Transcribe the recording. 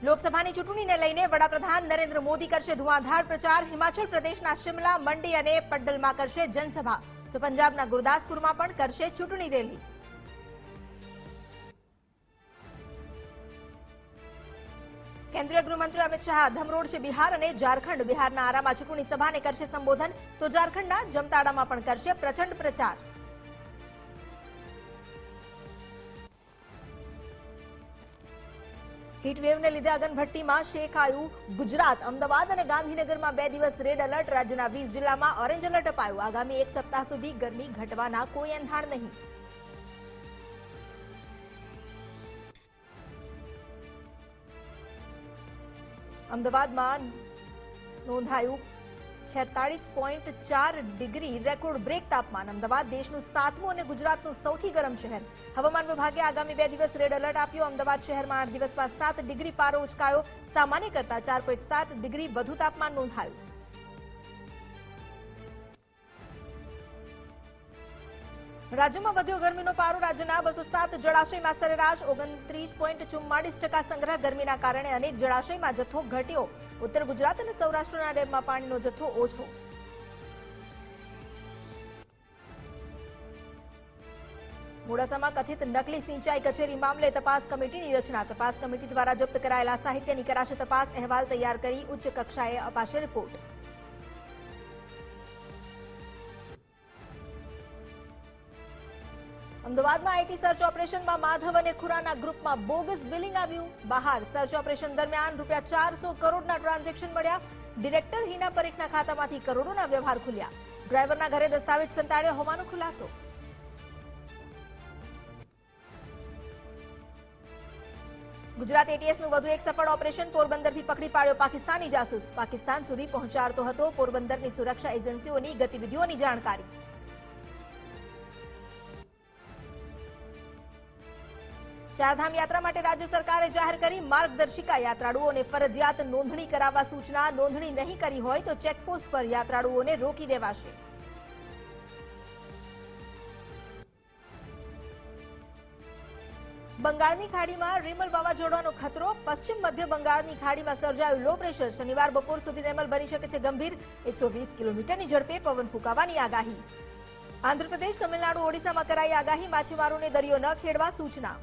લોકસભાની ચૂંટણીને લઈને વડાપ્રધાન નરેન્દ્ર મોદી કરશે ધુઆંધાર પ્રચાર। હિમાચલ પ્રદેશના શિમલા, મંડી અને પડ્ડલમાં કરશે જનસભા, તો પંજાબના ગુરદાસપુરમાં પણ કરશે ચૂંટણી રેલી। કેન્દ્રીય ગૃહમંત્રી અમિત શાહ ધમરોડ છે બિહાર અને ઝારખંડ। બિહારના આરામાં ચૂંટણી સભાને કરશે સંબોધન, તો ઝારખંડના જમતાડામાં પણ કરશે પ્રચંડ પ્રચાર। હીટવેવને લીધે અગનભટ્ટીમાં શેકાયું ગુજરાત। અમદાવાદ અને ગાંધીનગરમાં 2 દિવસ રેડ એલર્ટ। રાજ્યના 20 જિલ્લામાં ઓરેન્જ એલર્ટ અપાયું। આગામી 1 સપ્તાહ સુધી ગરમી ઘટવાના કોઈ એંધાણ નહીં। અમદાવાદમાં નોંધાયું 46.4 ડિગ્રી રેકોર્ડ બ્રેક તાપમાન। અમદાવાદ દેશનું 7મું અને ગુજરાતનું સૌથી ગરમ શહેર। હવામાન વિભાગે આગામી 2 દિવસ રેડ એલર્ટ આપ્યું। અમદાવાદ શહેરમાં 8 દિવસ બાદ 7 ડિગ્રી પારો ઉંચકાયો। સામાન્ય કરતા 4.7 ડિગ્રી વધુ તાપમાન નોંધાયું। રાજ્યમાં વધ્યો ગરમીનો પારો। રાજ્યના 207 જળાશયમાં સરેરાશ 29.44% સંગ્રહ। ગરમીના કારણે અનેક જળાશયમાં જથ્થો ઘટ્યો। ઉત્તર ગુજરાત અને સૌરાષ્ટ્રના ડેમમાં પાણીનો જથ્થો ઓછો। મોડાસામાં કથિત નકલી સિંચાઈ કચેરી મામલે તપાસ કમિટીની રચના। તપાસ કમિટી દ્વારા જપ્ત કરાયેલા સાહિત્યની કરાશે તપાસ। અહેવાલ તૈયાર કરી ઉચ્ચ કક્ષાએ અપાશે રિપોર્ટ। અમદાવાદમાં આઈટી સર્ચ ઓપરેશનમાં માધવ અને ખુરાના ગ્રુપમાં બોગસ બિલિંગ આવ્યું બહાર। સર્ચ ઓપરેશન દરમિયાન ₹400 કરોડના ટ્રાન્ઝેક્શન મળ્યા। ડિરેક્ટર હિના પરેખના ખાતામાંથી કરોડોના વ્યવહાર ખુલ્યા। ડ્રાઈવરના ઘરે દસ્તાવેજ સંતાડ્યો હોવાનો ખુલાસો। ગુજરાત એટીએસનું વધુ એક સફળ ઓપરેશન। પોરબંદરથી પકડી પાડ્યો પાકિસ્તાની જાસૂસ। પાકિસ્તાન સુધી પહોંચાડતો હતો પોરબંદરની સુરક્ષા એજન્સીઓની ગતિવિધિઓની જાણકારી। ચારધામ યાત્રા માટે રાજ્ય સરકારે જાહેર કરી માર્ગદર્શિકા। યાત્રાળુઓને ફરજિયાત નોંધણી કરાવવા સૂચના। નોંધણી નહીં કરી હોય તો ચેકપોસ્ટ પર યાત્રાળુઓને રોકી દેવાશે। બંગાળની ખાડીમાં રેમલ વાવાઝોડાનો ખતરો। પશ્ચિમ મધ્ય બંગાળની ખાડીમાં સર્જાયું લો પ્રેશર। શનિવાર બપોર સુધી રેમલ બની શકે છે ગંભીર। 120 કિલોમીટરની ઝડપે પવન ફૂંકાવાની આગાહી। આંધ્રપ્રદેશ, તમિલનાડુ, ઓડિશામાં કરાઈ આગાહી। માછીમારોને દરિયો ન ખેડવા સૂચના।